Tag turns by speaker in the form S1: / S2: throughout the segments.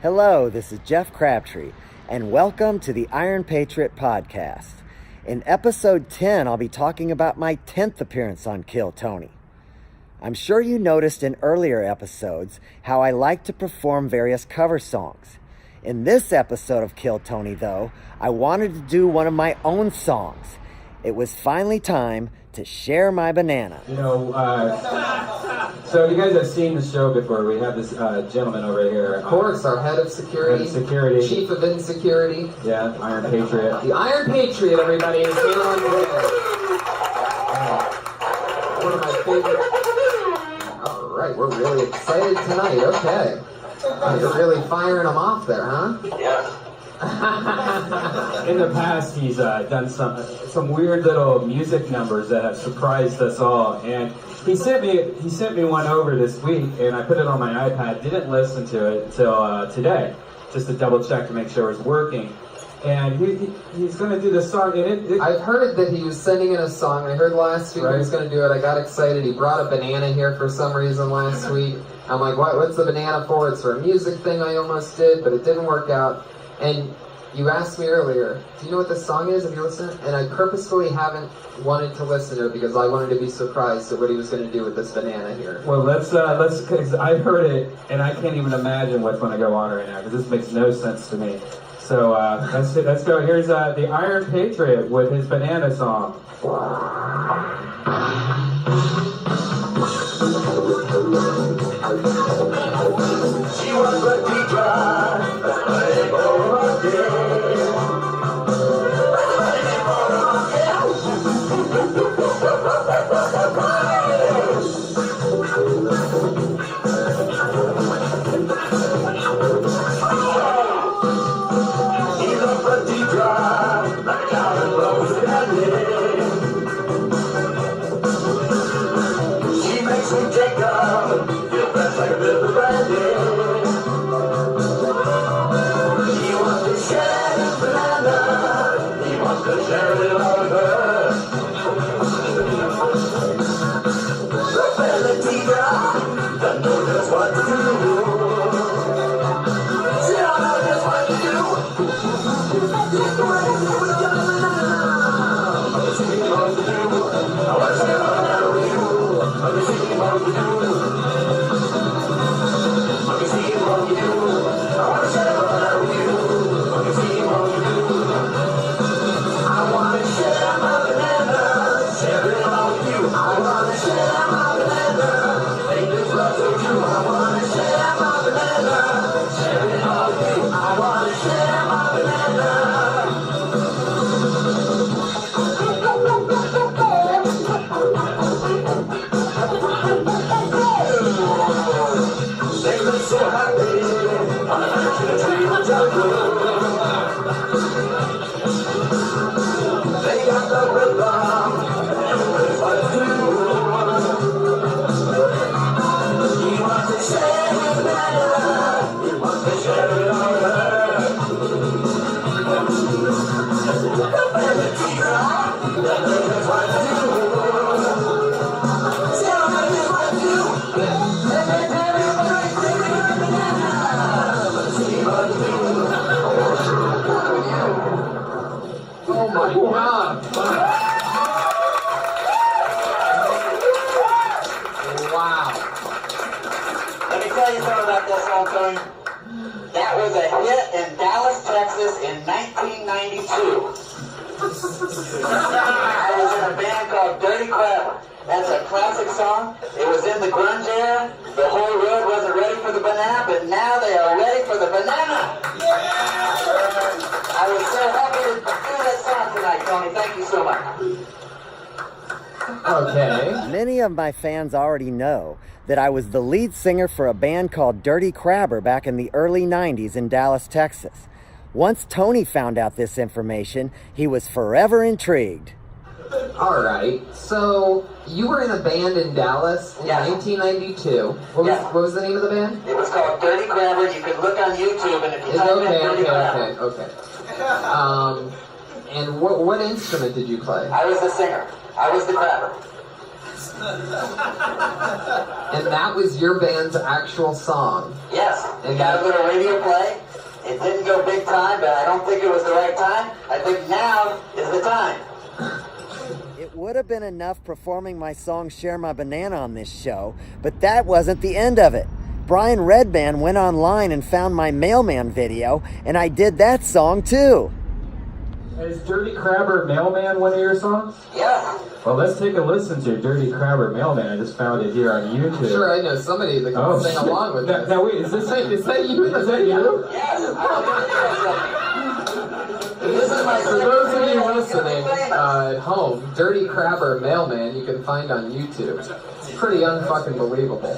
S1: Hello, this is Jeff Crabtree, and welcome to the Iron Patriot podcast. In episode 10, I'll be talking about my 10th appearance on Kill Tony. I'm sure you noticed in earlier episodes how I like to perform various cover songs. In this episode of Kill Tony, though, I wanted to do one of my own songs. It was finally time to share my banana.
S2: So you guys have seen the show before. We have this gentleman over here.
S3: Of course, our head of security. Chief of insecurity.
S2: Yeah, Iron Patriot.
S3: The Iron Patriot, everybody, is here on today. One of my favorite. All right, we're really excited tonight. Okay. You're really firing them off there, huh?
S2: Yeah. In the past, he's done some weird little music numbers that have surprised us all, and he sent me one over this week, and I put it on my iPad. Didn't listen to it until today, just to double check to make sure it's working. And he's going to do this song. And
S3: I've heard that he was sending in a song. I heard last week he was going to do it. I got excited. He brought a banana here for some reason last week. I'm like, what's the banana for? It's for a music thing I almost did, but it didn't work out. And you asked me earlier, do you know what this song is? Have you listened? And I purposefully haven't wanted to listen to it because I wanted to be surprised at what he was going to do with this banana here.
S2: Well, let's, cause I heard it, and I can't even imagine what's going to go on right now, because this makes no sense to me. So, let's go. Here's the Iron Patriot with his banana song. She was a teacher, playing over again. He's a pretty dry, like out of rose she makes me take up, feel best like a bit of brandy. He wants to share his banana, he wants to share it all with her. The fella teacher doesn't know just what to do. She don't know just what to do. I want to share my banana with you. Let me see what you do. Let me see what you do. I want to share my banana with you. Let me see what you do. I want to share my banana. Share it all with you. I want to share my banana. Make this love so true. I want to share my banana. Share it all with you. I want to share my banana. They look so happy on a bench in a tree in the jungle. They got the rhythm, and everybody's what to do. He wants to share his banana, he wants to share it all with her. And the teacher, that knows what to do. She don't know just what to do. Oh my God! Wow!
S4: Let me tell you something about this whole thing. That was a hit in Dallas, Texas in 1992. I was in a band called Dirty Crabber. That's a classic song. It was in the grunge era. The whole road wasn't ready for the banana, but now they are ready for the banana. I was so happy to do that song tonight, Tony. Thank you so much.
S3: Okay.
S1: Many of my fans already know that I was the lead singer for a band called Dirty Crabber back in the early 90s in Dallas, Texas. Once Tony found out this information, he was forever intrigued.
S3: All right. So you were in a band in Dallas in 1992. What was the name of the band?
S4: It was called Dirty Crabber. You can look on YouTube, and if you type in Dirty Crabber.
S3: Okay. And what instrument did you play?
S4: I was the singer. I was the crabber.
S3: And that was your band's actual song.
S4: Yes, it got a little radio play. It didn't go big time, but I don't think it was the right time. I think now is the time.
S1: It would have been enough performing my song Share My Banana on this show, but that wasn't the end of it. Brian Redband went online and found my Mailman video, and I did that song too.
S5: Is Dirty Crabber Mailman one of your songs?
S4: Yeah.
S5: Well, let's take a listen to Dirty Crabber Mailman. I just found it here on YouTube.
S3: Sure, I know somebody that can sing along with this.
S5: Now wait, is that you? Is that you?
S4: Yes.
S3: For those of you listening at home, Dirty Crabber Mailman you can find on YouTube. It's pretty unfucking believable.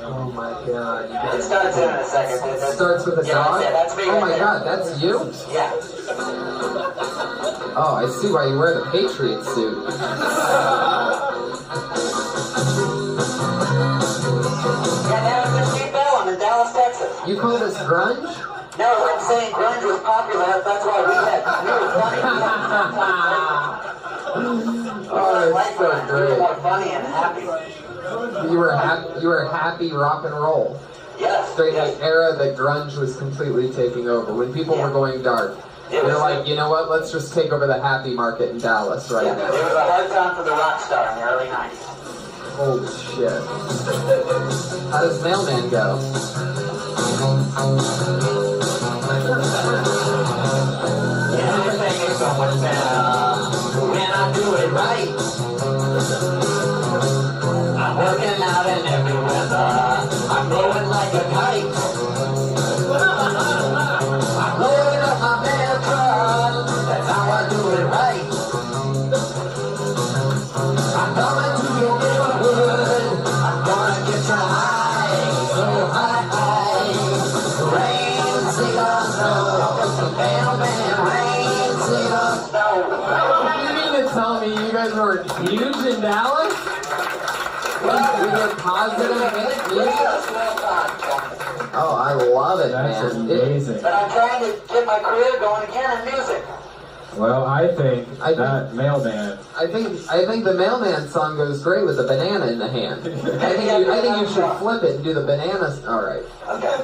S3: Oh my god.
S4: It starts in a second.
S3: It starts with a dog?
S4: Yeah, that's me
S3: Oh
S4: right
S3: my
S4: there.
S3: god, that's you?
S4: Yeah.
S3: Oh, I see why you wear the Patriot suit.
S4: Yeah, that was the Steve Bell. I'm in Dallas, Texas.
S3: You call this grunge?
S4: No, I'm saying grunge was popular. That's why we were funny.
S3: Oh, that's so
S4: We were
S3: great.
S4: more funny and happy.
S3: You were happy rock and roll.
S4: Yes.
S3: Straight up era that grunge was completely taking over. When people were going dark, they're like, you know what, let's just take over the happy market in Dallas right
S4: Yeah,
S3: now.
S4: it was a hard time for the rock star in the early 90s.
S3: Holy shit. How does Mailman go?
S4: Everything is so much better when I do it right. I'm working out in every weather. I'm blowing like a kite. I'm loading up my man truck. That's how I do it right. I'm coming to your neighborhood. I'm gonna get you high, so high. Rain, sing on snow. The mailman, rain, sing on snow.
S3: You mean to tell me you guys were huge in Dallas? With your positive hit music? Oh, I love it,
S5: That's
S3: man.
S5: amazing.
S4: But I'm trying to get my career going again in music.
S5: Well, I think that Mailman.
S3: I think the Mailman song goes great with the banana in the hand. I think you should flip it and do the banana. All right.
S4: Okay.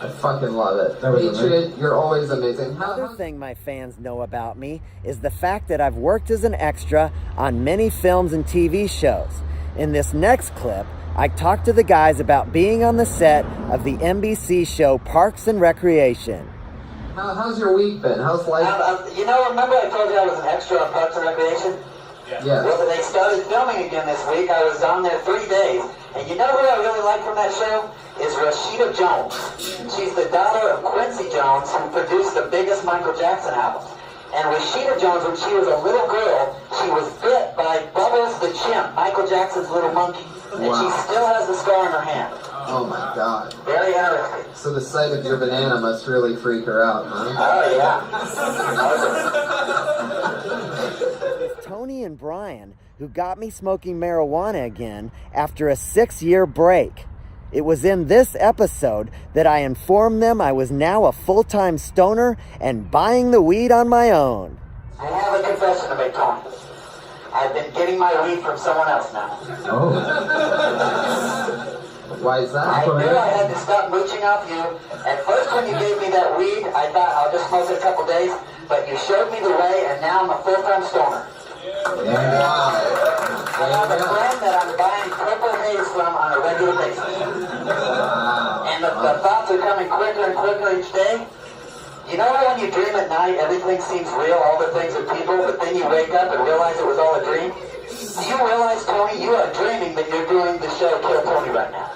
S3: I fucking love it.
S5: That was
S3: Patriot, you're always amazing.
S1: Another thing my fans know about me is the fact that I've worked as an extra on many films and TV shows. In this next clip, I talked to the guys about being on the set of the NBC show Parks and Recreation.
S3: How's your week been? How's life?
S4: You know, remember I told you I was an extra on Parks and Recreation?
S3: Yeah.
S4: Well, they started filming again this week. I was on there 3 days. And you know who I really like from that show? Is Rashida Jones. She's the daughter of Quincy Jones, who produced the biggest Michael Jackson albums. And Rashida Jones, when she was a little girl, she was bit by Bubbles the chimp, Michael Jackson's little monkey. And she still has the scar in her hand.
S3: Oh my god.
S4: Very interesting.
S3: So the sight of your banana must really freak her out, huh?
S4: Oh, yeah.
S1: Tony and Brian, who got me smoking marijuana again after a 6-year break. It was in this episode that I informed them I was now a full-time stoner and buying the weed on my own.
S4: I have a confession to make, Tony. I've been getting my weed from someone else now.
S5: Oh.
S3: Why is that?
S4: I knew I had to stop mooching off you. At first when you gave me that weed, I thought I'll just smoke it a couple days, but you showed me the way, and now I'm a full-time stoner. I have a friend that I'm buying purple haze from on a regular basis. And the thoughts are coming quicker and quicker each day. You know when you dream at night, everything seems real, all the things are people, but then you wake up and realize it was all a dream? Do you realize, Tony, you are dreaming that you're doing the show Kill Tony right now?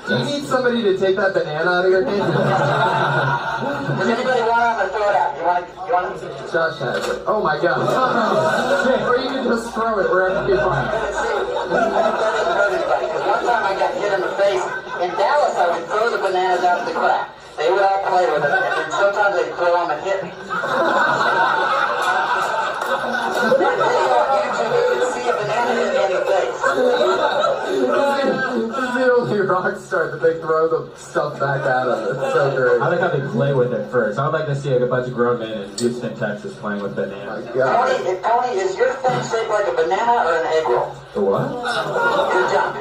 S3: Do you need somebody to take that banana out of your hand?
S4: Does anybody want it? I'm going to throw it out. You want it?
S3: Josh has it. Oh my god. Or you can just throw it wherever you want.
S4: That doesn't hurt anybody, because one time I got hit in the face. In Dallas, I would throw the bananas out of the crack. They would all play with it, and then sometimes they'd throw them and hit me. Video on YouTube, you can see a banana hit me in the face.
S3: This is the only rock star that they throw the stuff back at them. It's so great.
S5: I like how they play with it first. I would like to see like a bunch of grown men in Houston, Texas playing with bananas.
S4: Tony, is your thing shaped like a banana or an egg roll?
S5: The what?
S4: Your junk.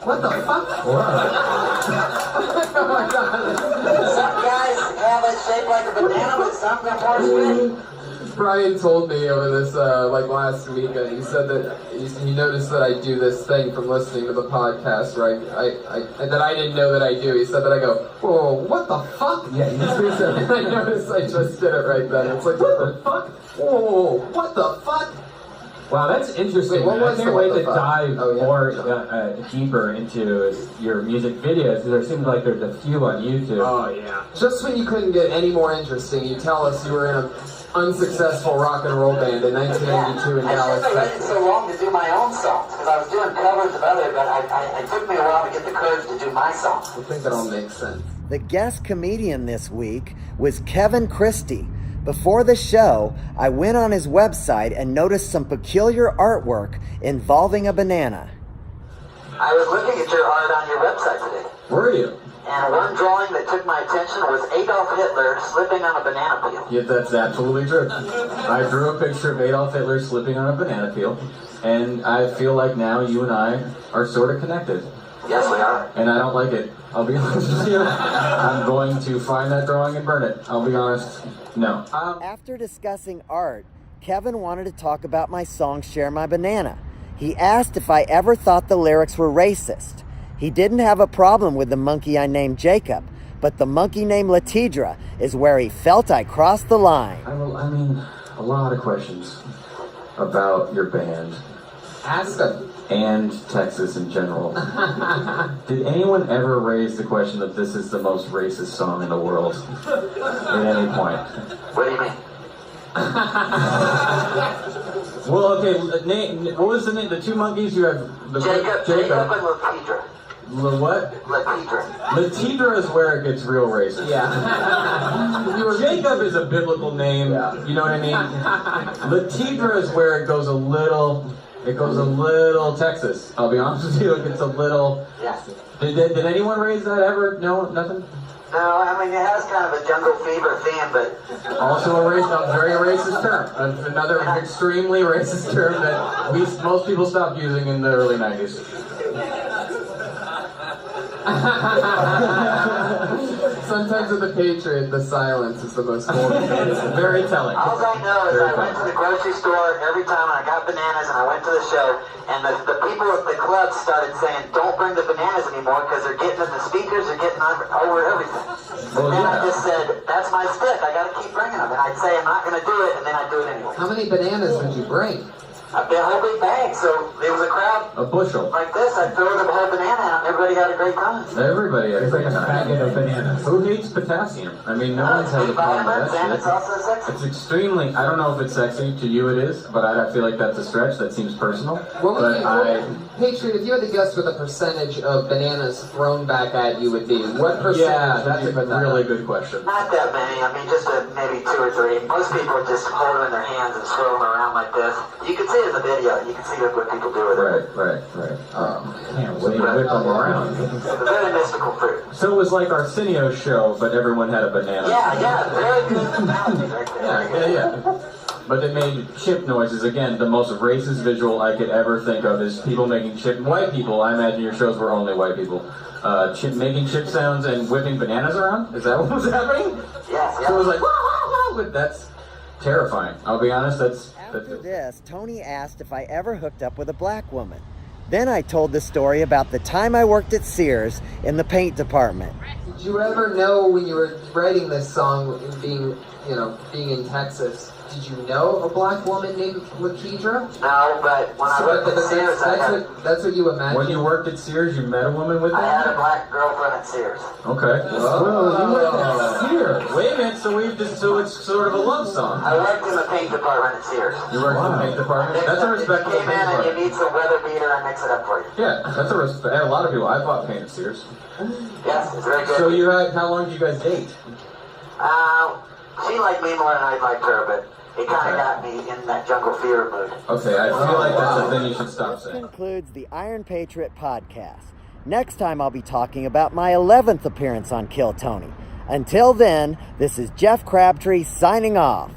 S3: What the fuck?
S5: What?
S3: Oh my god.
S4: Some guys have it shaped like a banana, but some are more sweet.
S3: Brian told me over this, like last weekend, he said that he noticed that I do this thing from listening to the podcast, right? That I didn't know that I do. He said that I go, whoa, what the fuck?
S5: Yeah, you just said
S3: And I noticed I just did it right then. It's like, what the fuck? Whoa, what the fuck?
S5: Wow, that's interesting.
S3: Wait, what
S5: man. I
S3: was
S5: can't
S3: the
S5: wait
S3: what
S5: to
S3: the fuck?
S5: dive
S3: Oh, yeah.
S5: more deeper into your music videos. There seems like there's a few on YouTube.
S3: Oh, yeah. Just when you couldn't get any more interesting, you tell us you were in an unsuccessful rock and roll band in 1992 in
S4: I
S3: Dallas,
S4: shouldn't have waited
S3: Texas.
S4: so long to do my own songs, because I was doing covers of others, but it took me a while to get the courage to do my songs.
S3: I think that all makes sense.
S1: The guest comedian this week was Kevin Christie. Before the show, I went on his website and noticed some peculiar artwork involving a banana.
S4: I was looking at your art on your website today,
S5: Were you?
S4: and one drawing that took my attention was Adolf Hitler slipping on a banana peel.
S5: Yeah, that's absolutely true. I drew a picture of Adolf Hitler slipping on a banana peel, and I feel like now you and I are sort of connected.
S4: Yes, we are.
S5: And I don't like it. I'll be honest with you. I'm going to find that drawing and burn it. I'll be honest. No.
S1: After discussing art, Kevin wanted to talk about my song Share My Banana. He asked if I ever thought the lyrics were racist. He didn't have a problem with the monkey I named Jacob, but the monkey named Latidra is where he felt I crossed the line.
S5: I mean, a lot of questions about your band
S3: Ask them.
S5: and Texas in general. Did anyone ever raise the question that this is the most racist song in the world at any point?
S4: What do you mean?
S5: Well, okay, name, what was the name? The two monkeys you have?
S4: Jacob and Latidra.
S5: What?
S4: Latidra.
S5: Latidra is where it gets real racist.
S3: Yeah.
S5: Jacob is a biblical name, you know what I mean? Latidra is where it goes a little Texas. I'll be honest with you, it gets a little.
S4: Yes.
S5: Did anyone raise that ever? No, nothing?
S4: No, I mean, it has kind of a jungle fever theme, but
S5: Also a very racist term. Another extremely racist term that most people stopped using in the early 90s.
S3: Sometimes with the Patriot, the silence is the most important.
S5: It's very telling.
S4: all I know is I went to the grocery store every time and I got bananas and I went to the show, and the people at the club started saying, don't bring the bananas anymore because they're getting in the speakers, they're getting over everything.
S5: Well,
S4: And then I
S5: yeah.
S4: just said, that's my stick, I gotta keep bringing them. And I'd say I'm not gonna do it, and then I'd do it anyway.
S3: How many bananas would you bring?
S4: A whole big bag, so there was a crowd
S5: A bushel.
S4: like this, I'd throw the whole banana at them, everybody had a great time.
S5: Everybody.
S6: It's like a packet of bananas.
S5: Who hates potassium? I mean, no one's had a
S4: It's
S5: problem
S4: vitamins,
S5: with
S4: and
S5: that
S4: it's
S5: shit.
S4: also sexy.
S5: It's extremely, I don't know if it's sexy, to you it is, but I feel like that's a stretch, that seems personal.
S3: What would
S5: But
S3: you, Patriot, if you had to guess what the percentage of bananas thrown back at you would be, what percentage
S5: yeah,
S3: would
S5: that's
S3: you
S5: a
S3: put that
S5: really
S3: at?
S5: good question.
S4: Not that many, I mean just maybe 2 or 3. Most people just hold them in their hands and swirl them around like this. You can see it in the video, you can see what people do with it.
S5: Right.
S6: Can't
S5: So
S6: wait.
S5: you whip them around.
S4: It's a very mystical fruit.
S5: So it was like Arsenio's show, but everyone had a banana.
S4: Yeah, very good analogy right there.
S5: Yeah. But they made chip noises. Again, the most racist visual I could ever think of is people making chip. White people, I imagine your shows were only white people. Making chip sounds and whipping bananas around? Is that what was happening?
S4: Yes,
S5: So it was like, wah, wah, wah, but that's terrifying. I'll be honest, that's
S1: After this, Tony asked if I ever hooked up with a black woman. Then I told the story about the time I worked at Sears in the paint department.
S3: Did you ever know when you were writing this song, being in Texas, did you know a black woman named Latidra?
S4: No, but when I worked at Sears,
S3: That's what you imagined?
S5: when you worked at Sears, you met a woman with
S4: I had a
S5: that?
S4: black girlfriend at Sears.
S5: Okay. Whoa, you worked at Sears. Wait a minute, so it's sort of a love song.
S4: I worked in the paint department at Sears.
S5: You worked in the paint department? That's a respectable
S4: You came
S5: paint
S4: in and you
S5: department.
S4: need some weather beater and mix it up for you.
S5: Yeah, that's a respect. A lot of people. I bought paint at Sears.
S4: Yes, it's very good.
S5: So how long did you guys date?
S4: She liked me more than I liked her, but it kind of got me in that jungle fever mood.
S5: Okay, I feel like that's a thing you should stop
S1: This
S5: saying.
S1: concludes the Iron Patriot podcast. Next time I'll be talking about my 11th appearance on Kill Tony. Until then, this is Jeff Crabtree signing off.